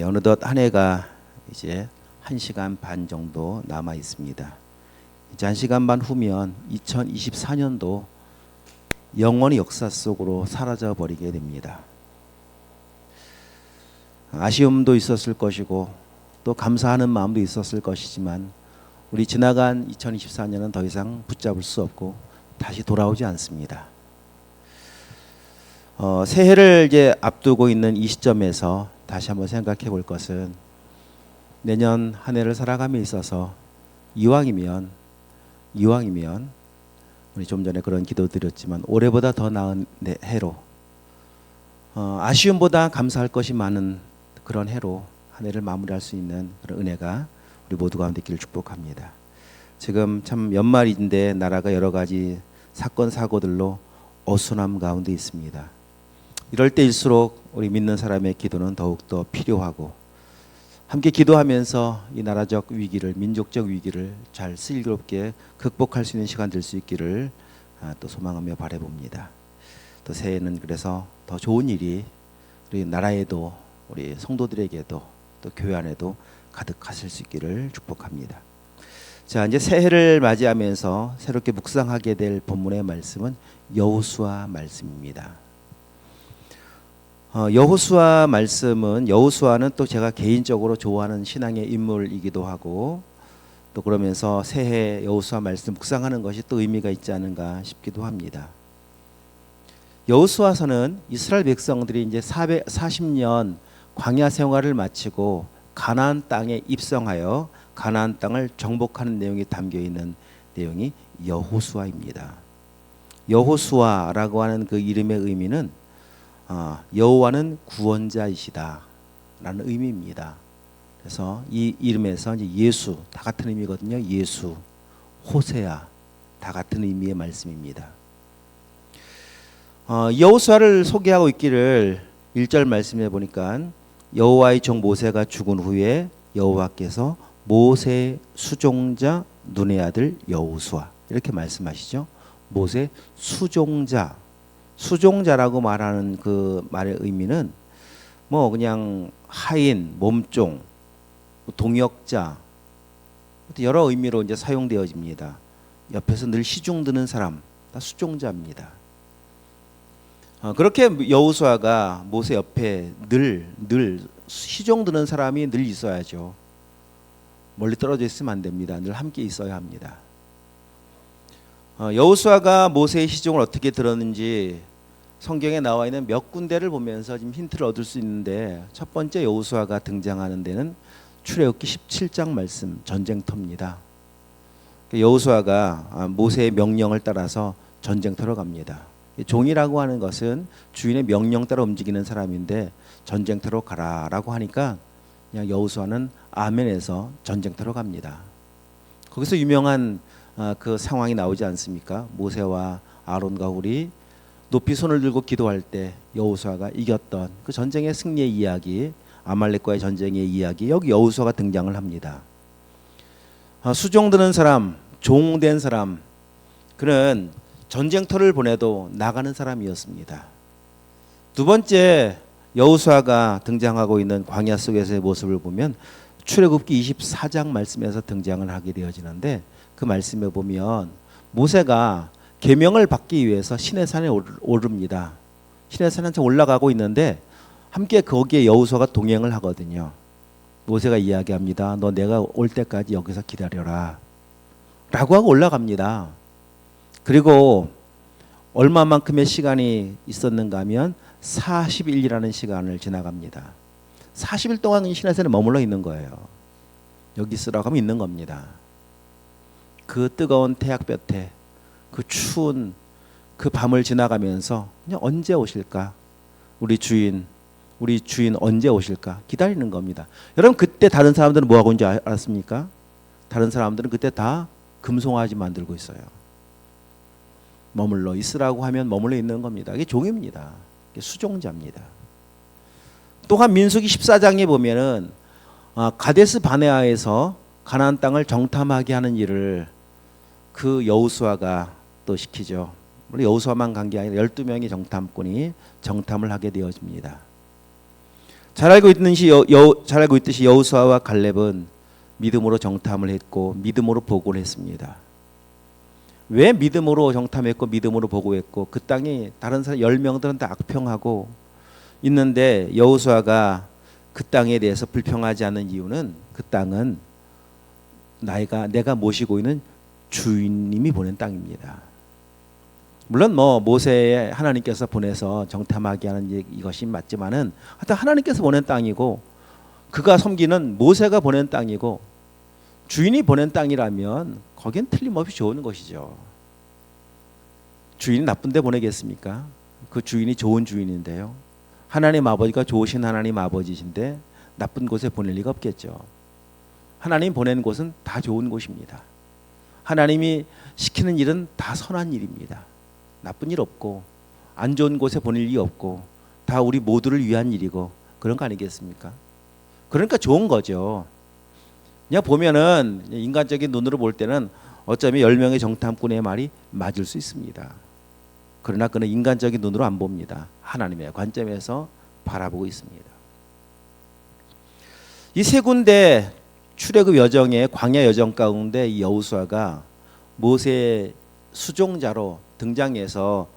어느덧 한 해가 이제 1시간 반 정도 남아 있습니다. 이제 1시간 반 후면 2024년도 영원히 역사 속으로 사라져 버리게 됩니다. 아쉬움도 있었을 것이고 또 감사하는 마음도 있었을 것이지만 우리 지나간 2024년은 더 이상 붙잡을 수 없고 다시 돌아오지 않습니다. 새해를 이제 앞두고 있는 이 시점에서 다시 한번 생각해 볼 것은 내년 한 해를 살아감에 있어서 이왕이면 우리 좀 전에 그런 기도 드렸지만 올해보다 더 나은 해로 아쉬움보다 감사할 것이 많은 그런 해로 한 해를 마무리할 수 있는 그런 은혜가 우리 모두 가운데 있기를 축복합니다. 지금 참 연말인데 나라가 여러 가지 사건 사고들로 어수선함 가운데 있습니다. 이럴 때일수록 우리 믿는 사람의 기도는 더욱더 필요하고 함께 기도하면서 이 나라적 위기를, 민족적 위기를 잘 슬기롭게 극복할 수 있는 시간 될 수 있기를 또 소망하며 바라봅니다. 또 새해는 그래서 더 좋은 일이 우리 나라에도 우리 성도들에게도 또 교회 안에도 가득하실 수 있기를 축복합니다. 자, 이제 새해를 맞이하면서 새롭게 묵상하게 될 본문의 말씀은 여호수아 말씀입니다. 여호수아 말씀은 여호수아는 또 제가 개인적으로 좋아하는 신앙의 인물이기도 하고 또 그러면서 새해 여호수아 말씀 묵상하는 것이 또 의미가 있지 않은가 싶기도 합니다. 여호수아서는 이스라엘 백성들이 이제 440년 광야 생활을 마치고 가나안 땅에 입성하여 가나안 땅을 정복하는 내용이 담겨 있는 내용이 여호수아입니다. 여호수아라고 하는 그 이름의 의미는 여호와는 구원자이시다 라는 의미입니다. 그래서 이 이름에서 이제 예수 다 같은 의미거든요. 예수, 호세아 다 같은 의미의 말씀입니다. 여호수아를 소개하고 있기를 1절 말씀해 보니까 여호와의 종 모세가 죽은 후에 여호와께서 모세의 수종자 눈의 아들 여호수아 이렇게 말씀하시죠. 모세 수종자라고 말하는 그 말의 의미는 뭐 그냥 하인, 몸종, 동역자 여러 의미로 이제 사용되어집니다. 옆에서 늘 시중 드는 사람 다 수종자입니다. 그렇게 여호수아가 모세 옆에 늘 시종 드는 사람이 늘 있어야죠. 멀리 떨어져 있으면 안 됩니다. 늘 함께 있어야 합니다. 여호수아가 모세의 시종을 어떻게 들었는지 성경에 나와 있는 몇 군데를 보면서 지금 힌트를 얻을 수 있는데 첫 번째 여호수아가 등장하는 데는 출애굽기 17장 말씀 전쟁터입니다. 여호수아가 모세의 명령을 따라서 전쟁터로 갑니다. 종이라고 하는 것은 주인의 명령 따라 움직이는 사람인데 전쟁터로 가라라고 하니까 그냥 여호수아는 아멘에서 전쟁터로 갑니다. 거기서 유명한 그 상황이 나오지 않습니까? 모세와 아론과 훌이 높이 손을 들고 기도할 때 여호수아가 이겼던 그 전쟁의 승리의 이야기, 아말렉과의 전쟁의 이야기, 여기 여호수아가 등장을 합니다. 수종드는 사람, 종된 사람, 그는 전쟁터를 보내도 나가는 사람이었습니다. 두 번째 여호수아가 등장하고 있는 광야 속에서의 모습을 보면 출애굽기 24장 말씀에서 등장을 하게 되어지는데 그 말씀에 보면 모세가 계명을 받기 위해서 시내산에 오릅니다. 시내산에 올라가고 있는데 함께 거기에 여호수아가 동행을 하거든요. 모세가 이야기합니다. 너 내가 올 때까지 여기서 기다려라 라고 하고 올라갑니다. 그리고 얼마만큼의 시간이 있었는가 하면 40일이라는 시간을 지나갑니다. 40일 동안 시내산에 머물러 있는 거예요. 여기 있으라고 하면 있는 겁니다. 그 뜨거운 태양볕에 그 추운 그 밤을 지나가면서 그냥 언제 오실까? 우리 주인 언제 오실까? 기다리는 겁니다. 여러분 그때 다른 사람들은 뭐 하고 있는지 알았습니까? 다른 사람들은 그때 다 금송아지 만들고 있어요. 머물러 있으라고 하면 머물러 있는 겁니다. 이게 종입니다. 이게 수종자입니다. 또한 민수기 14장에 보면은 가데스 바네아에서 가나안 땅을 정탐하게 하는 일을 그 여호수아가 또 시키죠. 물론 여호수아만 간 게 아니라 12명의 정탐꾼이 정탐을 하게 되어집니다. 잘 알고 있듯이 여호수아와 갈렙은 믿음으로 정탐을 했고 믿음으로 보고를 했습니다. 왜 믿음으로 정탐했고 믿음으로 보고했고 그 땅이 다른 사람 10명들은 다 악평하고 있는데 여호수아가 그 땅에 대해서 불평하지 않는 이유는 그 땅은 내가 모시고 있는 주인님이 보낸 땅입니다. 물론 뭐 모세에 하나님께서 보내서 정탐하게 하는 이것이 맞지만은 하여튼 하나님께서 보낸 땅이고 그가 섬기는 모세가 보낸 땅이고 주인이 보낸 땅이라면 거긴 틀림없이 좋은 것이죠. 주인이 나쁜 데 보내겠습니까? 그 주인이 좋은 주인인데요. 하나님 아버지가 좋으신 하나님 아버지신데 나쁜 곳에 보낼 리가 없겠죠. 하나님 보낸 곳은 다 좋은 곳입니다. 하나님이 시키는 일은 다 선한 일입니다. 나쁜 일 없고 안 좋은 곳에 보낼 일이 없고 다 우리 모두를 위한 일이고 그런 거 아니겠습니까? 그러니까 좋은 거죠. 그냥 보면은 인간적인 눈으로 볼 때는 어쩌면 10명의 정탐꾼의 말이 맞을 수 있습니다. 그러나 그는 인간적인 눈으로 안 봅니다. 하나님의 관점에서 바라보고 있습니다. 이 세 군데 출애굽 여정의 광야 여정 가운데 이 여호수아가 모세의 수종자로 등장해서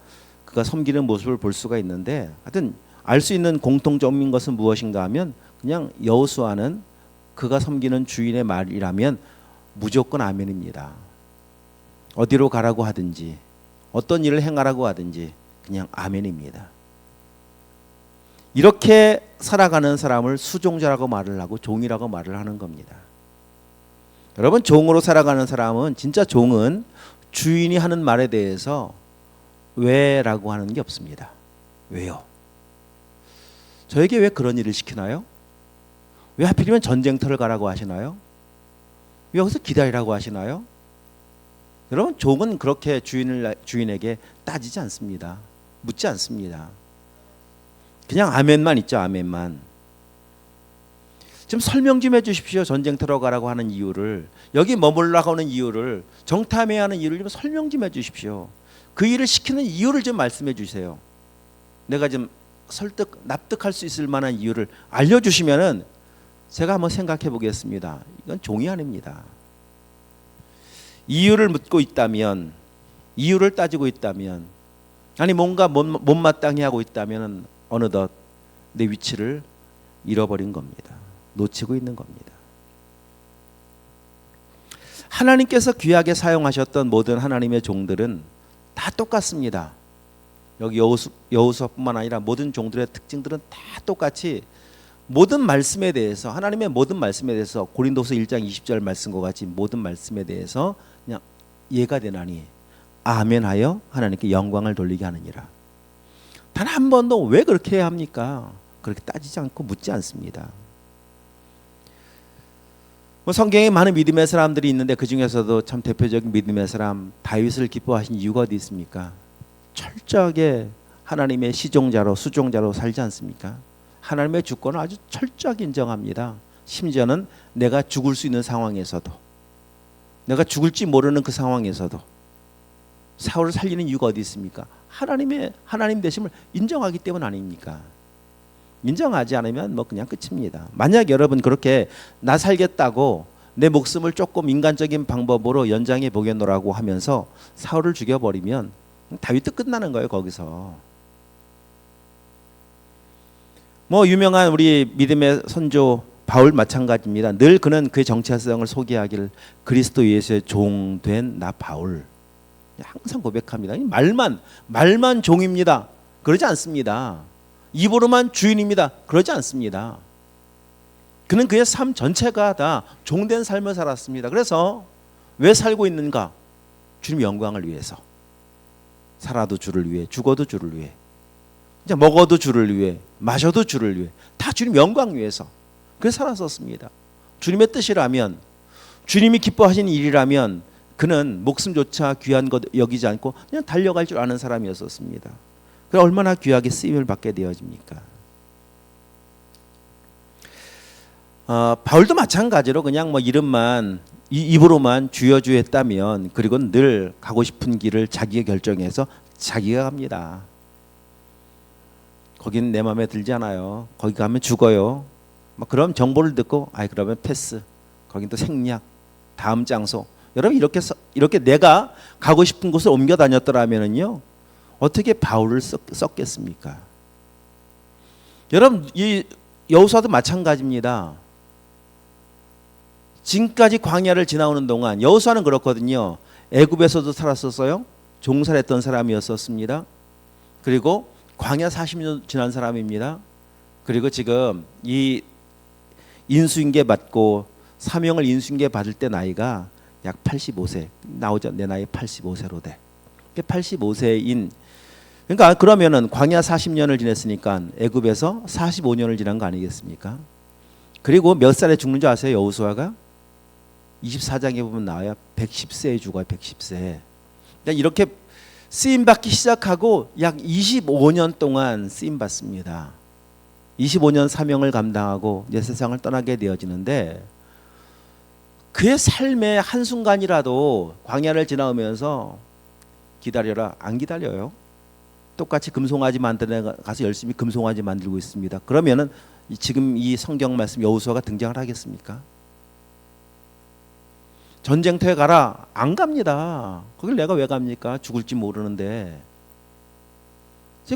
그가 섬기는 모습을 볼 수가 있는데 하여튼 알 수 있는 공통점인 것은 무엇인가 하면 그냥 여호수아는 그가 섬기는 주인의 말이라면 무조건 아멘입니다. 어디로 가라고 하든지 어떤 일을 행하라고 하든지 그냥 아멘입니다. 이렇게 살아가는 사람을 수종자라고 말을 하고 종이라고 말을 하는 겁니다. 여러분 종으로 살아가는 사람은 진짜 종은 주인이 하는 말에 대해서 왜라고 하는 게 없습니다. 왜요? 저에게 왜 그런 일을 시키나요? 왜 하필이면 전쟁터를 가라고 하시나요? 왜 여기서 기다리라고 하시나요? 여러분 종은 그렇게 주인에게 따지지 않습니다. 묻지 않습니다. 그냥 아멘만 있죠. 아멘만. 좀 설명 좀 해주십시오. 전쟁터로 가라고 하는 이유를, 여기 머물라고 하는 이유를, 정탐해야 하는 이유를 좀 설명 좀 해주십시오. 그 일을 시키는 이유를 좀 말씀해 주세요. 내가 좀 납득할 수 있을 만한 이유를 알려주시면은 제가 한번 생각해 보겠습니다. 이건 종이 아닙니다. 이유를 묻고 있다면, 이유를 따지고 있다면, 아니 뭔가 못마땅해 하고 있다면 어느덧 내 위치를 잃어버린 겁니다. 놓치고 있는 겁니다. 하나님께서 귀하게 사용하셨던 모든 하나님의 종들은 다 똑같습니다. 여기 여호수아뿐만 아니라 모든 종들의 특징들은 다 똑같이 모든 말씀에 대해서, 하나님의 모든 말씀에 대해서, 고린도서 1장 20절 말씀과 같이 모든 말씀에 대해서 그냥 예가 되나니 아멘하여 하나님께 영광을 돌리게 하느니라. 단 한 번도 왜 그렇게 해야 합니까? 그렇게 따지지 않고 묻지 않습니다. 성경에 많은 믿음의 사람들이 있는데 그 중에서도 참 대표적인 믿음의 사람 다윗을 기뻐하신 이유가 어디 있습니까? 철저하게 하나님의 시종자로 수종자로 살지 않습니까? 하나님의 주권을 아주 철저하게 인정합니다. 심지어는 내가 죽을 수 있는 상황에서도, 내가 죽을지 모르는 그 상황에서도 사울을 살리는 이유가 어디 있습니까? 하나님 되심을 인정하기 때문 아닙니까? 인정하지 않으면 뭐 그냥 끝입니다. 만약 여러분 그렇게 나 살겠다고 내 목숨을 조금 인간적인 방법으로 연장해 보겠노라고 하면서 사울을 죽여버리면 다윗도 끝나는 거예요. 거기서 뭐 유명한 우리 믿음의 선조 바울 마찬가지입니다. 늘 그는 그의 정체성을 소개하기를 그리스도 예수의 종된 나 바울, 항상 고백합니다. 말만 종입니다. 그러지 않습니다. 입으로만 주인입니다. 그러지 않습니다. 그는 그의 삶 전체가 다 종된 삶을 살았습니다. 그래서 왜 살고 있는가? 주님 영광을 위해서. 살아도 주를 위해, 죽어도 주를 위해, 이제 먹어도 주를 위해, 마셔도 주를 위해, 다 주님 영광 위해서 그래서 살았었습니다. 주님의 뜻이라면, 주님이 기뻐하시는 일이라면 그는 목숨조차 귀한 것 여기지 않고 그냥 달려갈 줄 아는 사람이었었습니다. 그래 얼마나 귀하게 쓰임을 받게 되어집니까? 바울도 마찬가지로 그냥 뭐 이름만 입으로만 주여 주여 했다면, 그리고 늘 가고 싶은 길을 자기가 결정해서 자기가 갑니다. 거긴 내 마음에 들지 않아요. 거기 가면 죽어요. 막 그런 정보를 듣고 그러면 패스. 거긴 또 생략. 다음 장소. 여러분 이렇게 내가 가고 싶은 곳을 옮겨 다녔더라면은요. 어떻게 바울을 썼겠습니까? 여러분 이 여호수아도 마찬가지입니다. 지금까지 광야를 지나오는 동안 여호수아는 그렇거든요. 애굽에서도 살았었어요. 종살했던 사람이었었습니다. 그리고 광야 40년 지난 사람입니다. 그리고 지금 이 인수인계 받고 사명을 인수인계 받을 때 나이가 약 85세 나오죠. 내 나이 85세로 돼. 85세인 그러니까 그러면은 광야 40년을 지냈으니까 애굽에서 45년을 지난 거 아니겠습니까? 그리고 몇 살에 죽는 줄 아세요? 여호수아가 24장에 보면 나와요. 110세에 죽어요. 110세. 그러니까 이렇게 쓰임 받기 시작하고 약 25년 동안 쓰임 받습니다. 25년 사명을 감당하고 이제 세상을 떠나게 되어지는데 그의 삶의 한순간이라도 광야를 지나오면서 기다려라. 안 기다려요. 똑같이 금송아지 만드는 데 가서 열심히 금송아지 만들고 있습니다. 그러면은 지금 이 성경 말씀 여호수아가 등장을 하겠습니까? 전쟁터에 가라. 안 갑니다. 거길 내가 왜 갑니까? 죽을지 모르는데.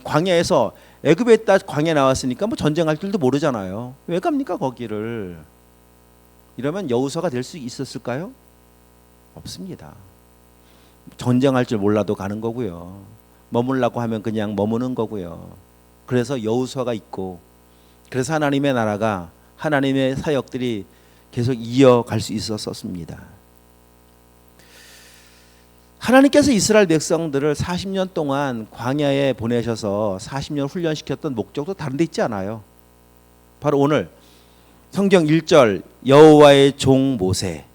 광야에서 애굽에 있다 광야에 나왔으니까 뭐 전쟁할 줄도 모르잖아요. 왜 갑니까 거기를? 이러면 여호수아가 될 수 있었을까요? 없습니다. 전쟁할 줄 몰라도 가는 거고요. 머물라고 하면 그냥 머무는 거고요. 그래서 여호수아가 있고 그래서 하나님의 나라가 하나님의 사역들이 계속 이어갈 수 있었습니다. 하나님께서 이스라엘 백성들을 40년 동안 광야에 보내셔서 40년 훈련시켰던 목적도 다른 데 있지 않아요. 바로 오늘 성경 1절 여호와의 종 모세,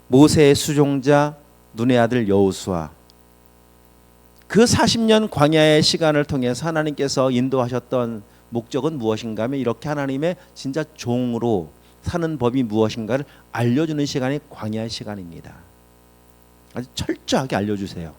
모세의 수종자 눈의 아들 여호수아. 그 40년 광야의 시간을 통해서 하나님께서 인도하셨던 목적은 무엇인가 하면 이렇게 하나님의 진짜 종으로 사는 법이 무엇인가를 알려주는 시간이 광야의 시간입니다. 아주 철저하게 알려주세요.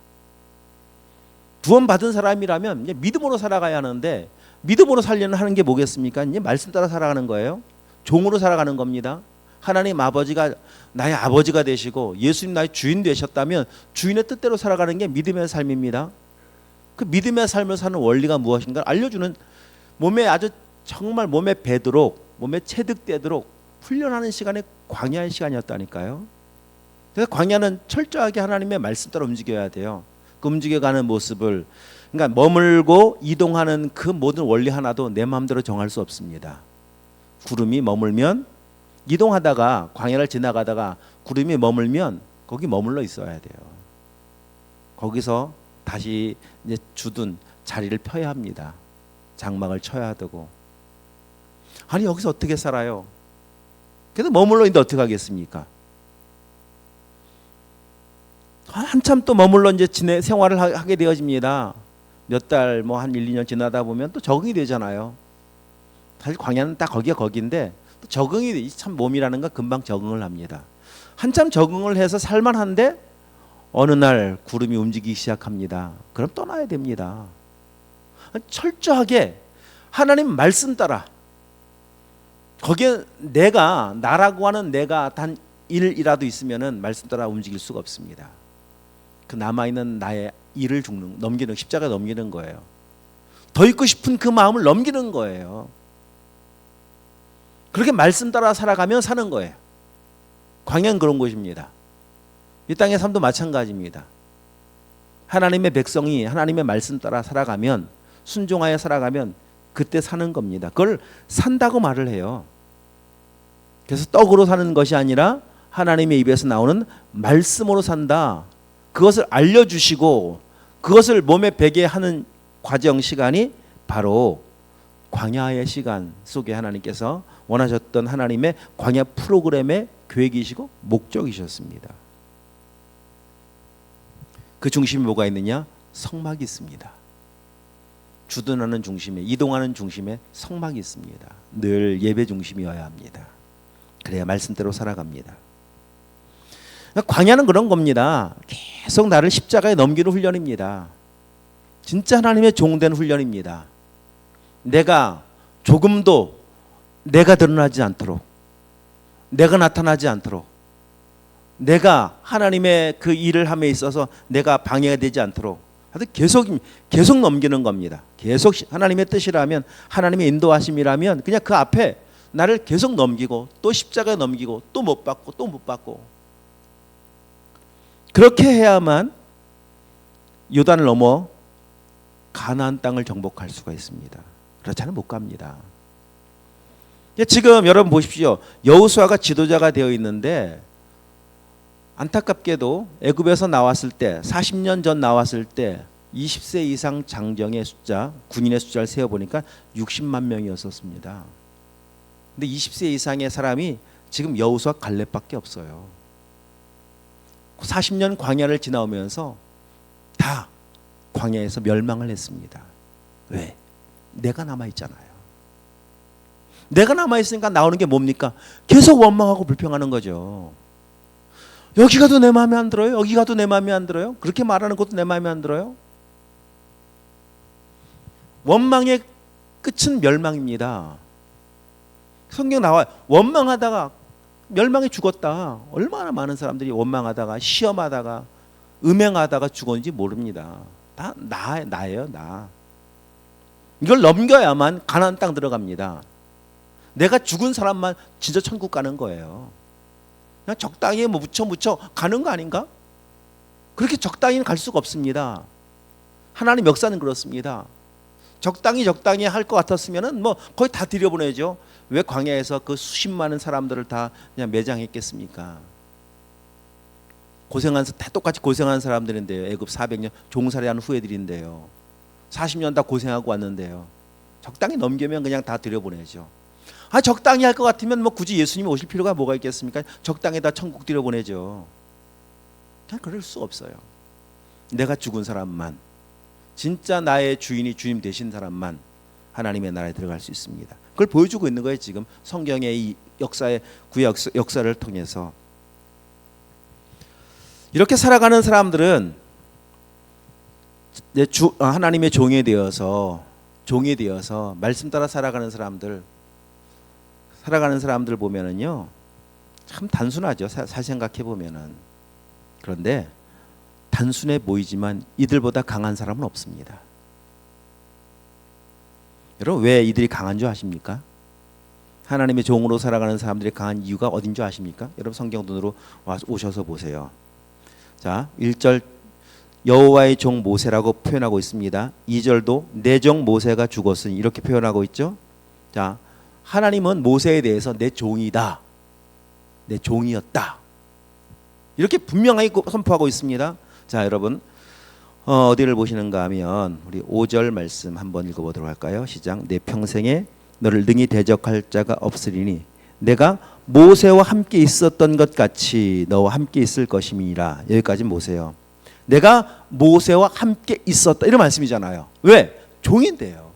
구원받은 사람이라면 이제 믿음으로 살아가야 하는데 믿음으로 살려는 하는 게 뭐겠습니까? 이제 말씀 따라 살아가는 거예요. 종으로 살아가는 겁니다. 하나님 아버지가 나의 아버지가 되시고 예수님 나의 주인 되셨다면 주인의 뜻대로 살아가는 게 믿음의 삶입니다. 그 믿음의 삶을 사는 원리가 무엇인가 알려주는 몸에 아주 정말 몸에 배도록 몸에 체득되도록 훈련하는 시간이 광야의 시간이었다니까요. 그래서 광야는 철저하게 하나님의 말씀 따라 움직여야 돼요. 그 움직여가는 모습을 그러니까 머물고 이동하는 그 모든 원리 하나도 내 마음대로 정할 수 없습니다. 구름이 머물면 이동하다가 광야를 지나가다가 구름이 머물면 거기 머물러 있어야 돼요. 거기서 다시 이제 주둔 자리를 펴야 합니다. 장막을 쳐야 되고. 아니 여기서 어떻게 살아요? 그래서 머물러 있는데 어떻게 하겠습니까? 한참 또 머물러 이제 생활을 하게 되어집니다. 몇 달 뭐 한 1, 2년 지나다 보면 또 적응이 되잖아요. 사실 광야는 딱 거기인데 또 적응이 참 몸이라는 건 금방 적응을 합니다. 한참 적응을 해서 살만한데 어느 날 구름이 움직이기 시작합니다. 그럼 떠나야 됩니다. 철저하게 하나님 말씀 따라 거기에 내가 나라고 하는 내가 단 1이라도 있으면은 말씀 따라 움직일 수가 없습니다. 그 남아있는 나의 일을 넘기는 십자가 넘기는 거예요. 더 있고 싶은 그 마음을 넘기는 거예요. 그렇게 말씀 따라 살아가면 사는 거예요. 광야는 그런 곳입니다. 이 땅의 삶도 마찬가지입니다. 하나님의 백성이 하나님의 말씀 따라 살아가면 순종하여 살아가면 그때 사는 겁니다. 그걸 산다고 말을 해요. 그래서 떡으로 사는 것이 아니라 하나님의 입에서 나오는 말씀으로 산다. 그것을 알려주시고 그것을 몸에 배게 하는 과정 시간이 바로 광야의 시간 속에 하나님께서 원하셨던 하나님의 광야 프로그램의 계획이시고 목적이셨습니다. 그 중심에 뭐가 있느냐? 성막이 있습니다. 주둔하는 중심에 이동하는 중심에 성막이 있습니다. 늘 예배 중심이어야 합니다. 그래야 말씀대로 살아갑니다. 광야는 그런 겁니다. 계속 나를 십자가에 넘기는 훈련입니다. 진짜 하나님의 종된 훈련입니다. 내가 조금도 내가 드러나지 않도록, 내가 나타나지 않도록, 내가 하나님의 그 일을 함에 있어서 내가 방해가 되지 않도록 계속 넘기는 겁니다. 계속 하나님의 뜻이라면, 하나님의 인도하심이라면 그냥 그 앞에 나를 계속 넘기고 또 십자가에 넘기고 또 못 받고 또 못 받고, 그렇게 해야만 요단을 넘어 가나안 땅을 정복할 수가 있습니다. 그렇지 않으면 못 갑니다. 지금 여러분 보십시오. 여호수아가 지도자가 되어 있는데 안타깝게도 애굽에서 나왔을 때, 40년 전 나왔을 때 20세 이상 장정의 숫자, 군인의 숫자를 세어보니까 60만 명이었었습니다. 근데 20세 이상의 사람이 지금 여호수아 갈렙밖에 없어요. 40년 광야를 지나오면서 다 광야에서 멸망을 했습니다. 왜? 내가 남아있잖아요. 내가 남아있으니까 나오는 게 뭡니까? 계속 원망하고 불평하는 거죠. 여기 가도 내 마음에 안 들어요? 여기 가도 내 마음에 안 들어요? 그렇게 말하는 것도 내 마음에 안 들어요? 원망의 끝은 멸망입니다. 성경 나와요. 원망하다가 멸망에 죽었다. 얼마나 많은 사람들이 원망하다가, 시험하다가, 음행하다가 죽었는지 모릅니다. 다 나예요, 나. 이걸 넘겨야만 가나안 땅 들어갑니다. 내가 죽은 사람만 진짜 천국 가는 거예요. 그냥 적당히 뭐 묻혀 가는 거 아닌가? 그렇게 적당히는 갈 수가 없습니다. 하나님 역사는 그렇습니다. 적당히 할 것 같았으면은 뭐 거의 다 들여보내죠. 왜 광야에서 그 수십 많은 사람들을 다 그냥 매장했겠습니까? 다 똑같이 고생한 사람들인데요. 애굽 400년 종살이한 후예들인데요. 40년 다 고생하고 왔는데요. 적당히 넘기면 그냥 다 들여보내죠. 적당히 할 것 같으면 뭐 굳이 예수님이 오실 필요가 뭐가 있겠습니까? 적당히 다 천국 들여보내죠. 그냥 그럴 수 없어요. 내가 죽은 사람만, 진짜 나의 주인이 주님 되신 사람만 하나님의 나라에 들어갈 수 있습니다. 그걸 보여주고 있는 거예요. 지금 성경의 이 역사의 구약 역사를 통해서. 이렇게 살아가는 사람들은 하나님의 종이 되어서 말씀 따라 살아가는 사람들 보면은요, 참 단순하죠. 잘 생각해 보면은. 그런데 단순해 보이지만 이들보다 강한 사람은 없습니다. 여러분, 왜 이들이 강한 줄 아십니까? 하나님의 종으로 살아가는 사람들이 강한 이유가 어딘 줄 아십니까? 여러분, 성경 눈으로 오셔서 보세요. 자, 1절 여호와의 종 모세라고 표현하고 있습니다. 2절도 내 종 모세가 죽었으니 이렇게 표현하고 있죠. 자, 하나님은 모세에 대해서 내 종이다, 내 종이었다, 이렇게 분명하게 선포하고 있습니다. 자, 여러분, 어디를 보시는가 하면 우리 5절 말씀 한번 읽어보도록 할까요? 시작. 내 평생에 너를 능히 대적할 자가 없으리니 내가 모세와 함께 있었던 것 같이 너와 함께 있을 것임이라. 여기까지 보세요. 내가 모세와 함께 있었다, 이런 말씀이잖아요. 왜? 종인데요.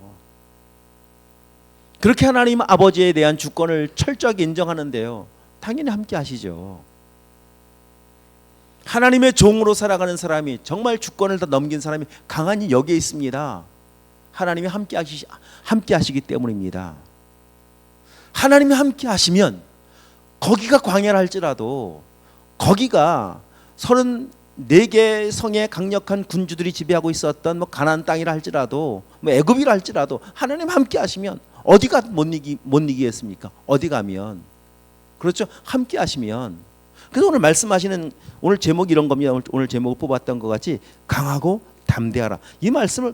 그렇게 하나님 아버지에 대한 주권을 철저하게 인정하는데요, 당연히 함께 하시죠. 하나님의 종으로 살아가는 사람이, 정말 주권을 다 넘긴 사람이 강한이 여기에 있습니다. 하나님이 함께 하시기 때문입니다. 하나님이 함께 하시면 거기가 광야라 할지라도, 거기가 34개 성의 강력한 군주들이 지배하고 있었던 뭐 가나안 땅이라 할지라도, 뭐 애굽이라 할지라도 하나님 함께 하시면 어디가 못 이기겠습니까? 어디 가면. 그렇죠? 함께 하시면. 그래서 오늘 말씀하시는, 오늘 제목이 이런 겁니다. 오늘 제목을 뽑았던 것 같이 강하고 담대하라. 이 말씀을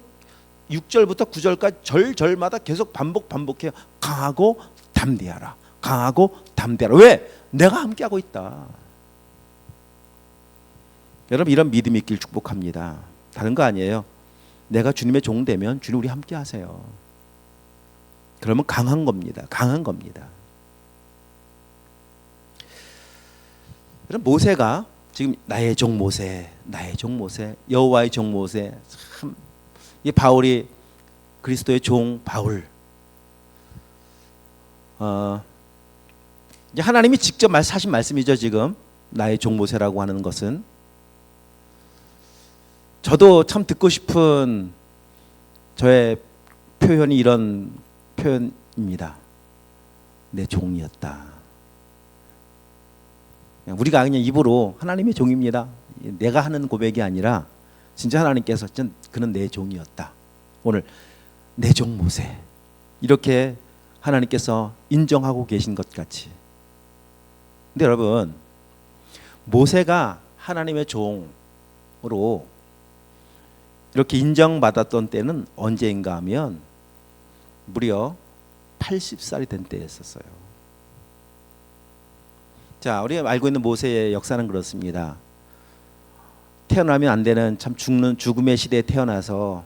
6절부터 9절까지 절마다 계속 반복해요. 강하고 담대하라. 강하고 담대하라. 왜? 내가 함께하고 있다. 여러분, 이런 믿음이 있길 축복합니다. 다른 거 아니에요. 내가 주님의 종 되면 주님 우리 함께 하세요. 그러면 강한 겁니다. 강한 겁니다. 여러분, 모세가 지금 나의 종 모세, 여호와의 종 모세, 참, 이 바울이 그리스도의 종 바울. 이제 하나님이 직접 하신 말씀이죠. 지금 나의 종 모세라고 하는 것은. 저도 참 듣고 싶은 저의 표현이 이런 표현입니다. 내 종이었다. 우리가 그냥 입으로 하나님의 종입니다. 내가 하는 고백이 아니라 진짜 하나님께서 그는 내 종이었다. 오늘 내 종 모세 이렇게 하나님께서 인정하고 계신 것 같이. 근데 여러분, 모세가 하나님의 종으로 이렇게 인정받았던 때는 언제인가 하면 무려 80살이 된 때였었어요. 자, 우리가 알고 있는 모세의 역사는 그렇습니다. 태어나면 안 되는 참 죽음의 시대에 태어나서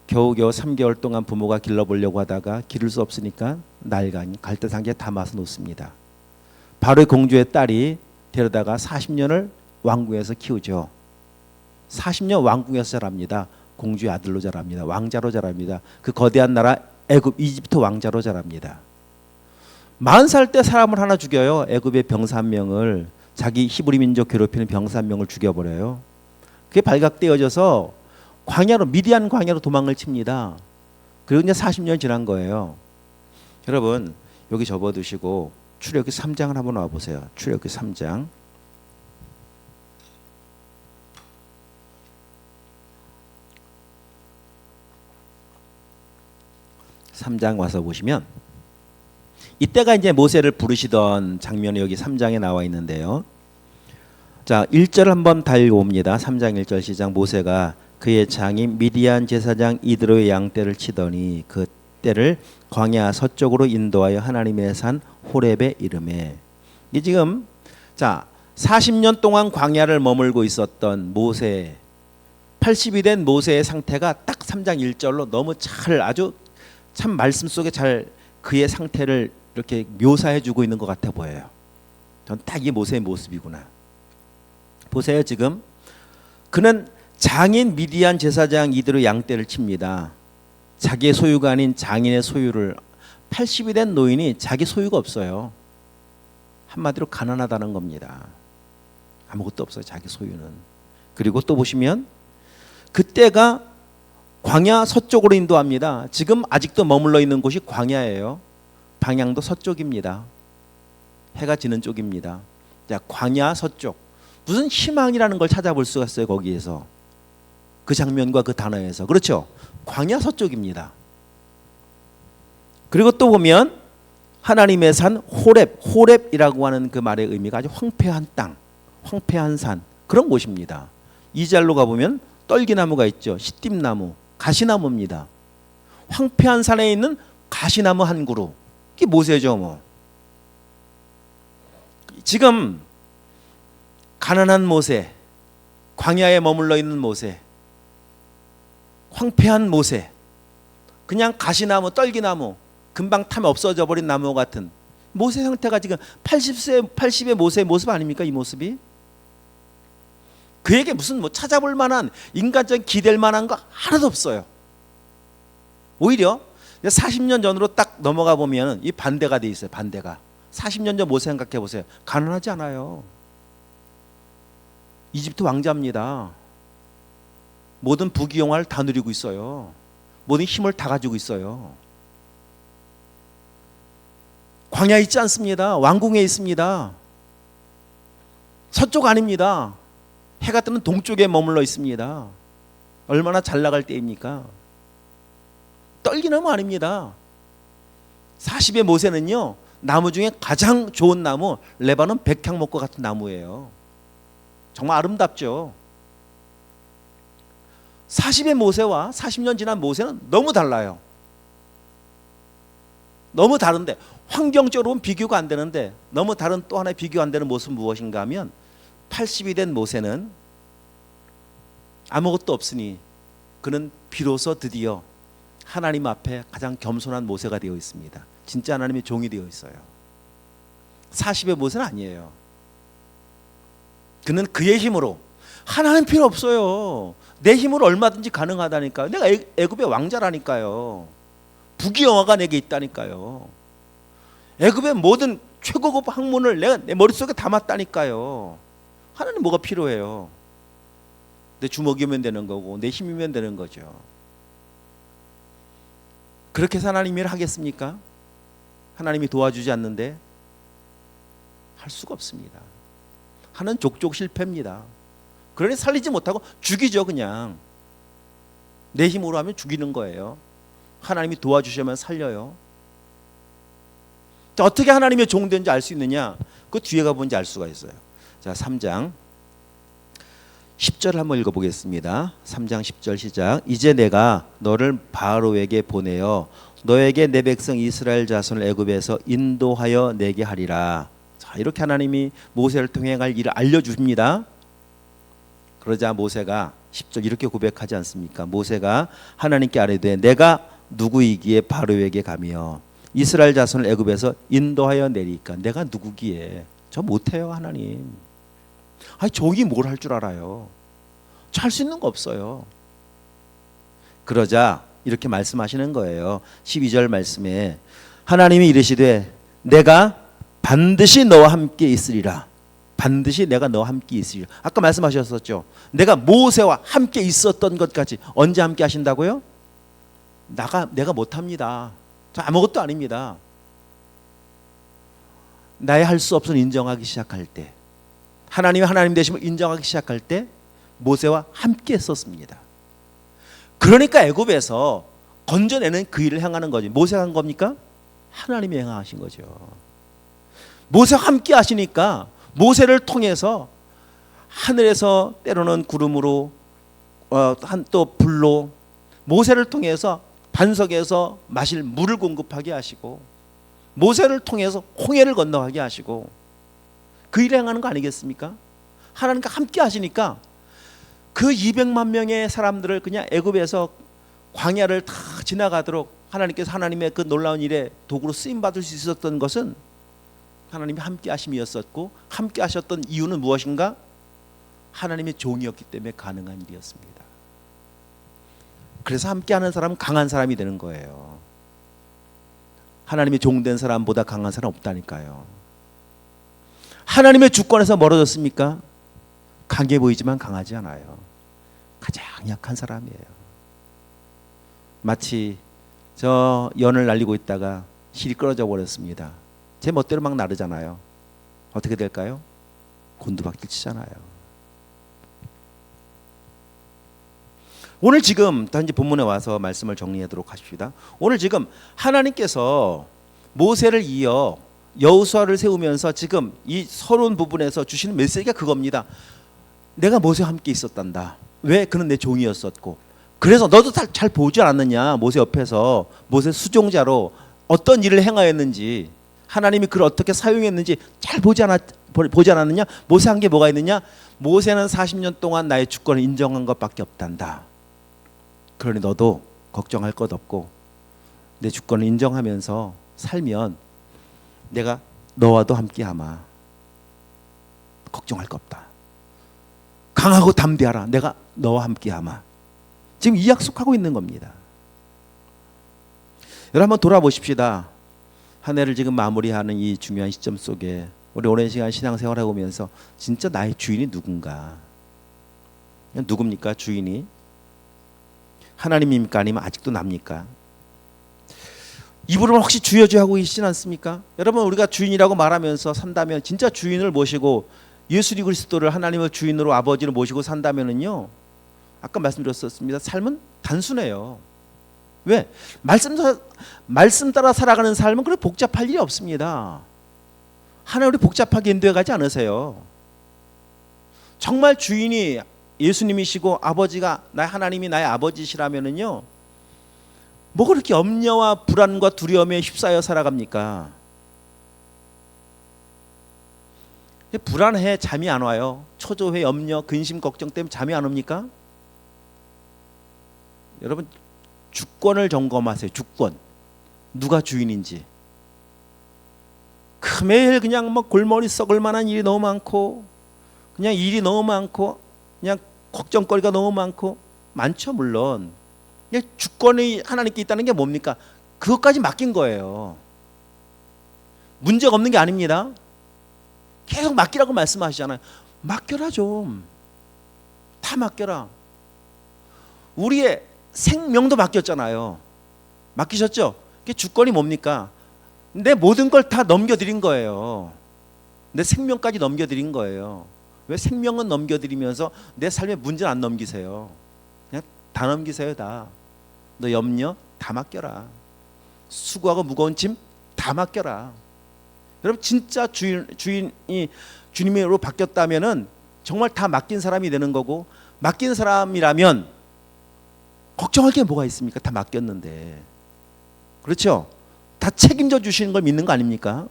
겨우겨우 3개월 동안 부모가 길러보려고 하다가 기를 수 없으니까 날강이 갈대상자에 담아서 놓습니다. 바로의 공주의 딸이 데려다가 40년을 왕궁에서 키우죠. 40년 왕궁에서 자랍니다. 공주의 아들로 자랍니다. 왕자로 자랍니다. 그 거대한 나라 애굽 이집트 왕자로 자랍니다. 40살 때 사람을 하나 죽여요. 애굽의 병사 한 명을, 자기 히브리 민족 괴롭히는 병사 한 명을 죽여버려요. 그게 발각되어져서 광야로, 미디안 광야로 도망을 칩니다. 그리고 이제 40년 지난 거예요. 여러분, 여기 접어두시고 출애굽기 3장을 한번 와보세요. 출애굽기 3장. 3장 와서 보시면 이때가 이제 모세를 부르시던 장면이 여기 3장에 나와 있는데요. 자, 1절 한번 다 읽어봅니다. 3장 1절 시작. 모세가 그의 장인 미디안 제사장 이드로의 양떼를 치더니 그 떼를 광야 서쪽으로 인도하여 하나님의 산 호렙에 이르매. 이 지금 자 40년 동안 광야를 머물고 있었던 모세, 80이 된 모세의 상태가 딱 3장 1절로 너무 잘, 아주 참 말씀 속에 잘 그의 상태를 이렇게 묘사해 주고 있는 것 같아 보여요. 전 딱 이 모세의 모습이구나. 보세요. 지금 그는 장인 미디안 제사장 이드로 양떼를 칩니다. 자기의 소유가 아닌 장인의 소유를, 80이 된 노인이 자기 소유가 없어요. 한마디로 가난하다는 겁니다. 아무것도 없어요. 자기 소유는. 그리고 또 보시면 그때가 광야 서쪽으로 인도합니다. 지금 아직도 머물러 있는 곳이 광야예요. 방향도 서쪽입니다. 해가 지는 쪽입니다. 자, 광야 서쪽. 무슨 희망이라는 걸 찾아볼 수가 있어요. 거기에서. 그 장면과 그 단어에서. 그렇죠? 광야 서쪽입니다. 그리고 또 보면 하나님의 산 호렙, 호렙이라고 하는 그 말의 의미가 아주 황폐한 땅, 황폐한 산, 그런 곳입니다. 2절로 가보면 떨기나무가 있죠. 시띠나무, 가시나무입니다. 황폐한 산에 있는 가시나무 한 그루. 이게 모세죠 뭐. 지금 가난한 모세, 광야에 머물러 있는 모세, 황폐한 모세, 그냥 가시나무, 떨기나무, 금방 타면 없어져 버린 나무 같은 모세 상태가 지금 80의 모세의 모습 아닙니까? 이 모습이. 그에게 무슨 뭐 찾아볼 만한 인간적인 기댈 만한 거 하나도 없어요. 오히려 40년 전으로 딱 넘어가 보면 이 반대가 돼 있어요. 반대가. 40년 전 모세 생각해 보세요. 가난하지 않아요. 이집트 왕자입니다. 모든 부귀영화를 다 누리고 있어요. 모든 힘을 다 가지고 있어요. 광야에 있지 않습니다. 왕궁에 있습니다. 서쪽 아닙니다. 해가 뜨는 동쪽에 머물러 있습니다. 얼마나 잘 나갈 때입니까? 떨기나무 아닙니다. 40의 모세는요, 나무 중에 가장 좋은 나무, 레바논 백향목과 같은 나무예요. 정말 아름답죠. 40의 모세와 40년 지난 모세는 너무 달라요. 너무 다른데, 환경적으로는 비교가 안 되는데 너무 다른 또 하나의 비교 안 되는 모습은 무엇인가 하면 80이 된 모세는 아무것도 없으니 그는 비로소 드디어 하나님 앞에 가장 겸손한 모세가 되어 있습니다. 진짜 하나님의 종이 되어 있어요. 40의 모세는 아니에요. 그는 그의 힘으로, 하나님 필요 없어요. 내 힘으로 얼마든지 가능하다니까요. 내가 애굽의 왕자라니까요. 부귀영화가 내게 있다니까요. 애굽의 모든 최고급 학문을 내가 내 머릿속에 담았다니까요. 하나님 뭐가 필요해요? 내 주먹이면 되는 거고 내 힘이면 되는 거죠. 그렇게 해서 하나님이 일을 하겠습니까? 하나님이 도와주지 않는데 할 수가 없습니다. 하는 족족 실패입니다. 그러니 살리지 못하고 죽이죠. 그냥 내 힘으로 하면 죽이는 거예요. 하나님이 도와주시면 살려요. 자, 어떻게 하나님의 종된지 알 수 있느냐? 그 뒤에 가보는지 알 수가 있어요. 자, 3장 10절을 한번 읽어보겠습니다. 3장 10절 시작. 이제 내가 너를 바로에게 보내어 너에게 내 백성 이스라엘 자손을 애굽에서 인도하여 내게 하리라. 자, 이렇게 하나님이 모세를 통해 할 일을 알려주십니다. 그러자 모세가 10절 이렇게 고백하지 않습니까? 모세가 하나님께 아뢰되 내가 누구이기에 바로에게 가며 이스라엘 자손을 애굽에서 인도하여 내리까. 내가 누구기에? 저 못해요 하나님. 아니 종이 뭘 할 줄 알아요? 저 할 수 있는 거 없어요. 그러자 이렇게 말씀하시는 거예요. 12절 말씀에 하나님이 이르시되 내가 반드시 너와 함께 있으리라. 반드시 내가 너와 함께 있으리라. 아까 말씀하셨었죠. 내가 모세와 함께 있었던 것까지 언제 함께 하신다고요? 내가 못합니다. 저 아무것도 아닙니다. 나의 할 수 없음을 인정하기 시작할 때, 하나님이 하나님 되심을 인정하기 시작할 때 모세와 함께 했었습니다. 그러니까 애굽에서 건져내는 그 일을 행하는 거지. 모세가 한 겁니까? 하나님이 행하신 거죠. 모세와 함께 하시니까 모세를 통해서 하늘에서 때로는 구름으로 또 불로 모세를 통해서 반석에서 마실 물을 공급하게 하시고 모세를 통해서 홍해를 건너가게 하시고 그 일을 행하는 거 아니겠습니까? 하나님과 함께 하시니까 그 200만 명의 사람들을 그냥 애굽에서 광야를 다 지나가도록 하나님께서 하나님의 그 놀라운 일에 도구로 쓰임 받을 수 있었던 것은 하나님이 함께 하심이었었고, 함께 하셨던 이유는 무엇인가? 하나님의 종이었기 때문에 가능한 일이었습니다. 그래서 함께 하는 사람은 강한 사람이 되는 거예요. 하나님의 종된 사람보다 강한 사람 없다니까요. 하나님의 주권에서 멀어졌습니까? 강해 보이지만 강하지 않아요. 가장 약한 사람이에요. 마치 저 연을 날리고 있다가 실이 끊어져 버렸습니다. 제 멋대로 막 나르잖아요. 어떻게 될까요? 곤두박질 치잖아요. 오늘 지금 단지 본문에 와서 말씀을 정리하도록 하십시다. 오늘 지금 하나님께서 모세를 이어 여호수아를 세우면서 지금 이 서론 부분에서 주시는 메시지가 그겁니다. 내가 모세와 함께 있었단다. 왜? 그는 내 종이었었고, 그래서 너도 잘 보지 않았느냐? 모세 옆에서 모세 수종자로 어떤 일을 행하였는지, 하나님이 그를 어떻게 사용했는지 잘 보지 않았느냐? 모세 한 게 뭐가 있느냐? 모세는 40년 동안 나의 주권을 인정한 것밖에 없단다. 그러니 너도 걱정할 것 없고 내 주권을 인정하면서 살면 내가 너와도 함께하마. 걱정할 것 없다. 강하고 담대하라. 내가 너와 함께하마. 지금 이 약속하고 있는 겁니다. 여러분 한번 돌아보십시다. 한 해를 지금 마무리하는 이 중요한 시점 속에 우리 오랜 시간 신앙생활을 해오면서 진짜 나의 주인이 누군가? 누굽니까? 주인이? 하나님입니까? 아니면 아직도 납니까? 이분은 혹시 주여주여 하고 계시진 않습니까? 여러분 우리가 주인이라고 말하면서 산다면 진짜 주인을 모시고 예수 그리스도를 하나님을 주인으로 아버지를 모시고 산다면은요, 아까 말씀드렸었습니다. 삶은 단순해요. 왜? 말씀 따라 살아가는 삶은 그렇게 복잡할 일이 없습니다. 하나님 우리 복잡하게 인도해 가지 않으세요. 정말 주인이 예수님이시고 아버지가 하나님이 나의 아버지시라면은요, 뭐 그렇게 염려와 불안과 두려움에 휩싸여 살아갑니까? 불안해 잠이 안 와요. 초조해 염려 근심 걱정 때문에 잠이 안 옵니까? 여러분 주권을 점검하세요. 누가 주인인지. 매일 그냥 뭐 골머리 썩을 만한 일이 너무 많고, 그냥 일이 너무 많고, 그냥 걱정거리가 너무 많죠. 물론 주권이 하나님께 있다는 게 뭡니까? 그것까지 맡긴 거예요. 문제가 없는 게 아닙니다. 계속 맡기라고 말씀하시잖아요. 맡겨라 좀. 다 맡겨라. 우리의 생명도 맡겼잖아요. 맡기셨죠? 그게 주권이 뭡니까? 내 모든 걸 다 넘겨드린 거예요. 내 생명까지 넘겨드린 거예요. 왜 생명은 넘겨드리면서 내 삶의 문제는 안 넘기세요? 그냥 다 넘기세요. 다. 너 염려 다 맡겨라. 수고하고 무거운 짐 다 맡겨라. 여러분 진짜 주인이 주님으로 바뀌었다면은 정말 다 맡긴 사람이 되는 거고, 맡긴 사람이라면 걱정할 게 뭐가 있습니까? 다 맡겼는데. 그렇죠? 다 책임져 주시는 걸 믿는 거 아닙니까?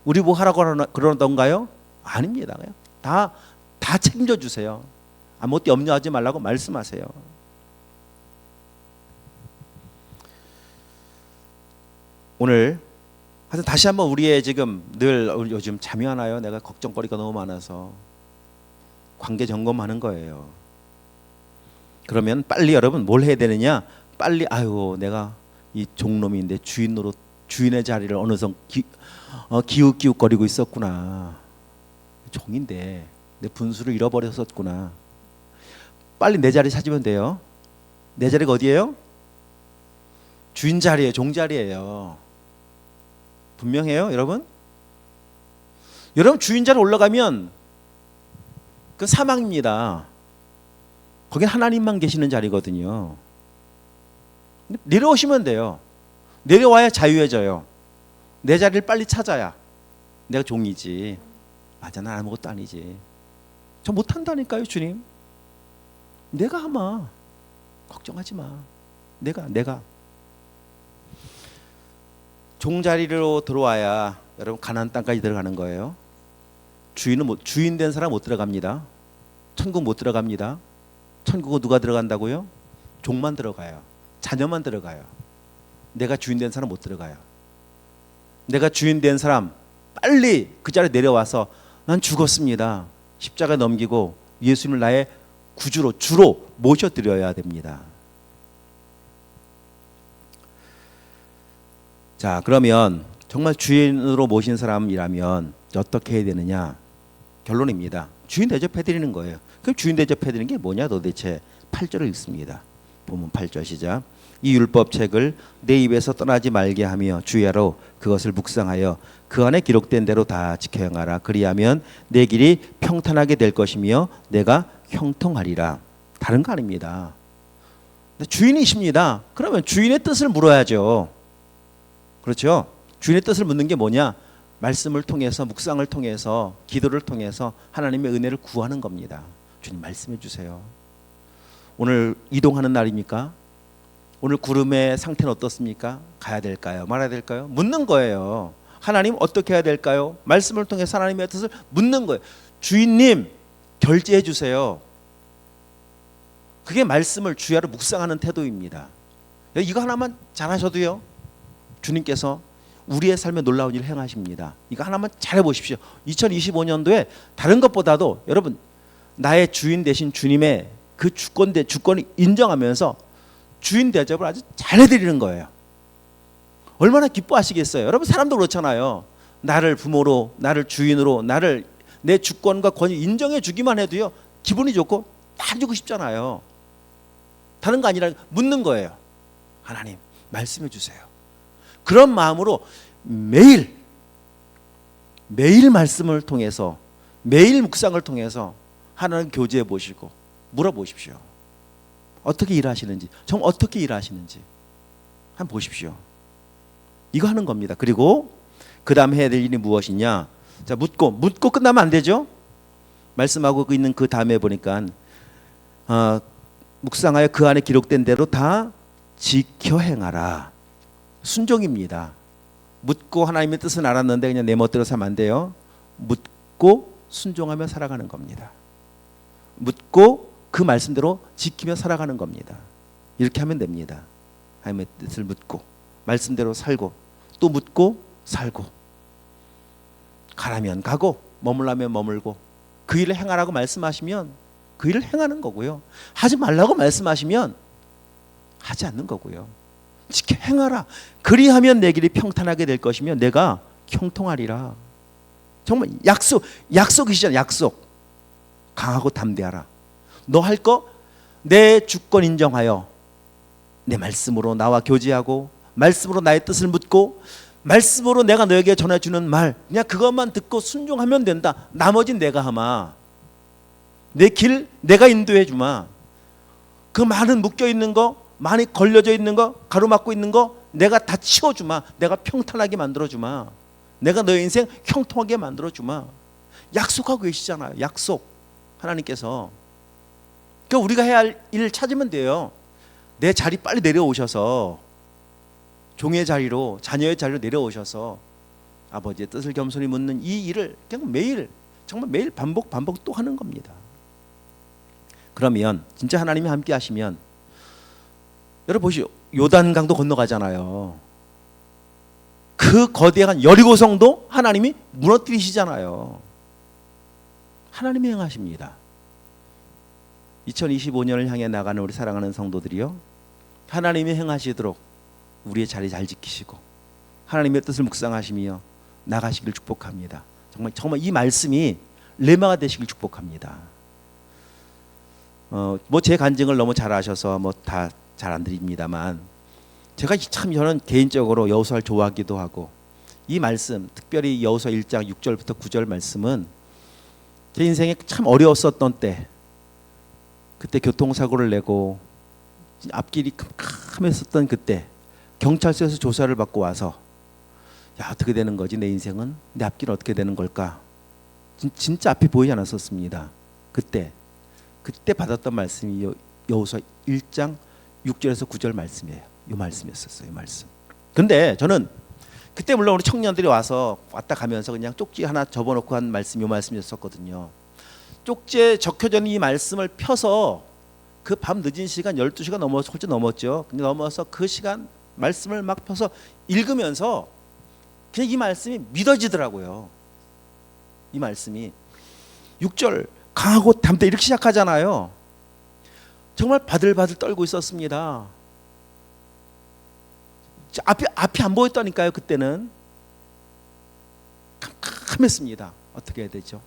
우리 뭐 하라고 그러던가요? 아닙니다. 그냥 다 책임져 주세요. 아무것도 염려하지 말라고 말씀하세요. 오늘 하여튼 다시 한번 우리의 지금 늘 요즘 잠이 안 와요. 내가 걱정거리가 너무 많아서 관계 점검하는 거예요. 그러면 빨리 여러분 뭘 해야 되느냐? 빨리 아유 내가 이 종놈인데 주인의 자리를 어느새 기웃기웃거리고 있었구나. 종인데 내 분수를 잃어버렸었구나. 빨리 내 자리 찾으면 돼요. 내 자리가 어디예요? 주인 자리예요. 종 자리예요. 분명해요, 여러분? 여러분 주인 자리 올라가면 그 사망입니다. 거긴 하나님만 계시는 자리거든요. 내려오시면 돼요. 내려와야 자유해져요. 내 자리를 빨리 찾아야 내가 종이지. 맞아, 난 아무것도 아니지. 저 못한다니까요, 주님. 내가 하마. 걱정하지 마. 내가. 종자리로 들어와야 여러분 가나안 땅까지 들어가는 거예요. 주인 된 사람 못 들어갑니다. 천국 못 들어갑니다. 천국은 누가 들어간다고요? 종만 들어가요. 자녀만 들어가요. 내가 주인 된 사람 못 들어가요. 내가 주인 된 사람 빨리 그 자리에 내려와서 난 죽었습니다. 십자가 넘기고 예수님을 나의 주로 모셔드려야 됩니다. 자, 그러면 정말 주인으로 모신 사람이라면 어떻게 해야 되느냐? 결론입니다. 주인 대접해드리는 거예요. 그럼 주인 대접해드리는 게 뭐냐 도대체? 8절을 읽습니다. 본문 8절 시작. 이 율법책을 내 입에서 떠나지 말게 하며 주야로 그것을 묵상하여 그 안에 기록된 대로 다 지켜 행하라. 그리하면 내 길이 평탄하게 될 것이며 내가 형통하리라. 다른 거 아닙니다. 주인이십니다. 그러면 주인의 뜻을 물어야죠. 그렇죠? 주인의 뜻을 묻는 게 뭐냐? 말씀을 통해서, 묵상을 통해서, 기도를 통해서 하나님의 은혜를 구하는 겁니다. 주님 말씀해 주세요. 오늘 이동하는 날입니까? 오늘 구름의 상태는 어떻습니까? 가야 될까요? 말아야 될까요? 묻는 거예요. 하나님 어떻게 해야 될까요? 말씀을 통해서 하나님의 뜻을 묻는 거예요. 주인님 결제해 주세요. 그게 말씀을 주야로 묵상하는 태도입니다. 이거 하나만 잘하셔도요, 주님께서 우리의 삶에 놀라운 일을 행하십니다. 이거 하나만 잘해 보십시오. 2025년도에 다른 것보다도 여러분 나의 주인 되신 주님의 그 주권을 인정하면서 주인 대접을 아주 잘해드리는 거예요. 얼마나 기뻐하시겠어요. 여러분 사람도 그렇잖아요. 나를 부모로, 나를 주인으로, 나를 내 주권과 권위 인정해 주기만 해도요 기분이 좋고 다 주고 싶잖아요. 다른 거 아니라 묻는 거예요. 하나님 말씀해 주세요. 그런 마음으로 매일 말씀을 통해서, 매일 묵상을 통해서 하나님 교제해 보시고 물어보십시오. 어떻게 일하시는지, 정말 어떻게 일하시는지 한번 보십시오. 이거 하는 겁니다. 그리고 그 다음 해야 될 일이 무엇이냐? 자, 묻고 끝나면 안 되죠. 말씀하고 있는 그 다음에 보니까 묵상하여 그 안에 기록된 대로 다 지켜 행하라. 순종입니다. 묻고 하나님의 뜻은 알았는데 그냥 내 멋대로 살면 안 돼요. 묻고 순종하며 살아가는 겁니다. 묻고 그 말씀대로 지키며 살아가는 겁니다. 이렇게 하면 됩니다. 하나님의 뜻을 묻고 말씀대로 살고 또 묻고 살고, 가라면 가고 머물라면 머물고, 그 일을 행하라고 말씀하시면 그 일을 행하는 거고요. 하지 말라고 말씀하시면 하지 않는 거고요. 지켜 행하라. 그리하면 내 길이 평탄하게 될 것이며 내가 형통하리라. 정말 약속이시잖아요. 약속. 강하고 담대하라. 너 할 거 내 주권 인정하여 내 말씀으로 나와 교제하고 말씀으로 나의 뜻을 묻고 말씀으로 내가 너에게 전해주는 말 그냥 그것만 듣고 순종하면 된다. 나머진 내가 하마. 내 길 내가 인도해 주마. 그 많은 묶여있는 거 많이 걸려져 있는 거 가로막고 있는 거 내가 다 치워주마. 내가 평탄하게 만들어주마. 내가 너의 인생 형통하게 만들어주마. 약속하고 계시잖아요. 약속 하나님께서. 그러니까 우리가 해야 할 일을 찾으면 돼요. 내 자리 빨리 내려오셔서 종의 자리로 자녀의 자리로 내려오셔서 아버지의 뜻을 겸손히 묻는 이 일을 그냥 매일 정말 매일 반복 또 하는 겁니다. 그러면 진짜 하나님이 함께 하시면 여러분 보시오. 요단강도 건너가잖아요. 그 거대한 여리고성도 하나님이 무너뜨리시잖아요. 하나님이 행하십니다. 2025년을 향해 나가는 우리 사랑하는 성도들이요, 하나님이 행하시도록 우리의 자리 잘 지키시고 하나님의 뜻을 묵상하시며 나가시길 축복합니다. 정말 이 말씀이 레마가 되시길 축복합니다. 뭐 제 간증을 너무 잘 아셔서 뭐 다 잘 안 드립니다만, 제가 참 저는 개인적으로 여호수아를 좋아하기도 하고, 이 말씀 특별히 여호수아 1장 6절부터 9절 말씀은 제 인생에 참 어려웠었던 때, 그때 교통사고를 내고 앞길이 캄캄했었던 그때 경찰서에서 조사를 받고 와서 야 어떻게 되는 거지 내 인생은, 내 앞길은 어떻게 되는 걸까, 진짜 앞이 보이지 않았었습니다. 그때 받았던 말씀이 여호수아 1장 6절에서 9절 말씀이에요. 이 말씀이었었어요. 이 말씀. 근데 저는 그때 물론 우리 청년들이 왔다 가면서 그냥 쪽지 하나 접어놓고 한 말씀이 이 말씀이었었거든요. 쪽지에 적혀져 있는 이 말씀을 펴서 그 밤 늦은 시간 12시가 훌쩍 넘었죠. 근데 넘어서 그 시간 말씀을 막 펴서 읽으면서 그냥 이 말씀이 믿어지더라고요. 이 말씀이 6절 강하고 담대 이렇게 시작하잖아요. 정말 바들바들 떨고 있었습니다. 앞이 안 보였다니까요. 그때는 캄캄했습니다. 어떻게 해야 되죠?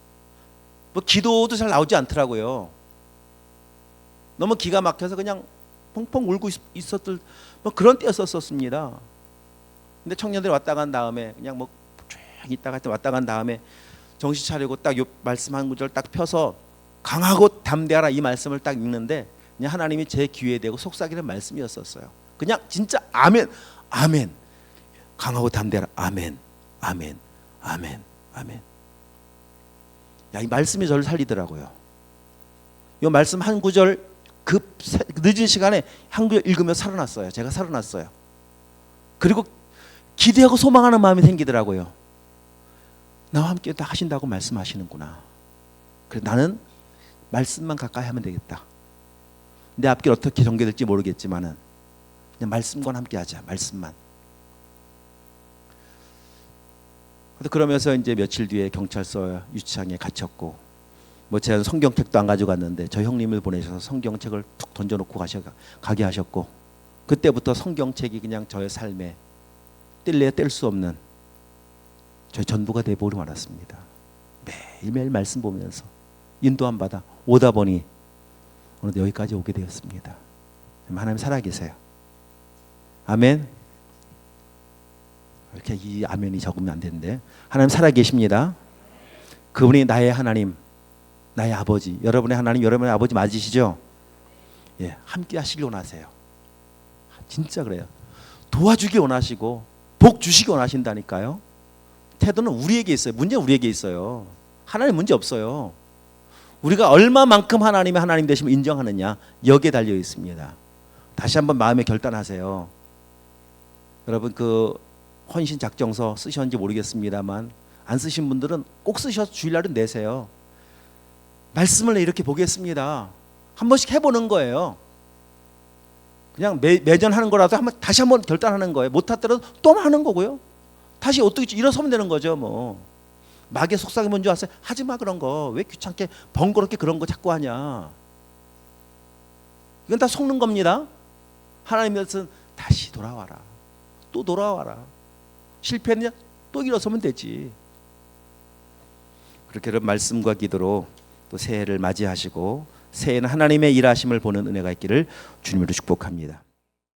뭐 기도도 잘 나오지 않더라고요. 너무 기가 막혀서 그냥 펑펑 울고 있었던 뭐 그런 때였었습니다. 근데 청년들이 왔다 간 다음에 그냥 뭐 조용히 있다가 왔다 간 다음에 정신 차리고 딱 요 말씀 한 구절 딱 펴서 강하고 담대하라 이 말씀을 딱 읽는데 그냥 하나님이 제 귀에 대고 속삭이는 말씀이었었어요. 그냥 진짜 아멘, 아멘, 강하고 담대하라, 아멘, 아멘, 아멘, 아멘. 야, 이 말씀이 저를 살리더라고요. 이 말씀 한 구절 그 늦은 시간에 한 구절 읽으며 살아났어요. 제가 살아났어요. 그리고 기대하고 소망하는 마음이 생기더라고요. 나와 함께 다 하신다고 말씀하시는구나. 그래 나는 말씀만 가까이 하면 되겠다. 내 앞길 어떻게 전개될지 모르겠지만은 그냥 말씀과 함께 하자. 말씀만. 그러면서 이제 며칠 뒤에 경찰서 유치장에 갇혔고, 뭐 제가 성경책도 안 가져갔는데 저 형님을 보내셔서 성경책을 툭 던져놓고 가게 하셨고, 그때부터 성경책이 그냥 저의 삶에 뗄래야 뗄 수 없는 저의 전부가 되어버리고 말았습니다. 매일매일 말씀 보면서 인도함 받아 오다 보니 오늘 여기까지 오게 되었습니다. 하나님 살아계세요. 아멘. 이렇게 이 아멘이 적으면 안 되는데, 하나님 살아계십니다. 그분이 나의 하나님, 나의 아버지, 여러분의 하나님, 여러분의 아버지 맞으시죠? 예, 함께 하시길 원하세요. 진짜 그래요. 도와주기 원하시고 복 주시기 원하신다니까요. 태도는 우리에게 있어요. 문제는 우리에게 있어요. 하나님 문제 없어요. 우리가 얼마만큼 하나님의 하나님 되심을 인정하느냐, 여기에 달려 있습니다. 다시 한번 마음에 결단하세요. 여러분 그 헌신 작정서 쓰셨는지 모르겠습니다만 안 쓰신 분들은 꼭 쓰셔서 주일날은 내세요. 말씀을 이렇게 보겠습니다. 한 번씩 해보는 거예요. 그냥 매년 하는 거라도 다시 한번 결단하는 거예요. 못하더라도 또 하는 거고요. 다시 어떻게 일어서면 되는 거죠. 뭐 마귀의 속삭이 뭔지 아세요? 하지마 그런 거. 왜 귀찮게 번거롭게 그런 거 자꾸 하냐. 이건 다 속는 겁니다. 하나님의 뜻은 다시 돌아와라. 또 돌아와라. 실패했냐? 또 일어서면 되지. 그렇게 말씀과 기도로 또 새해를 맞이하시고 새해는 하나님의 일하심을 보는 은혜가 있기를 주님으로 축복합니다.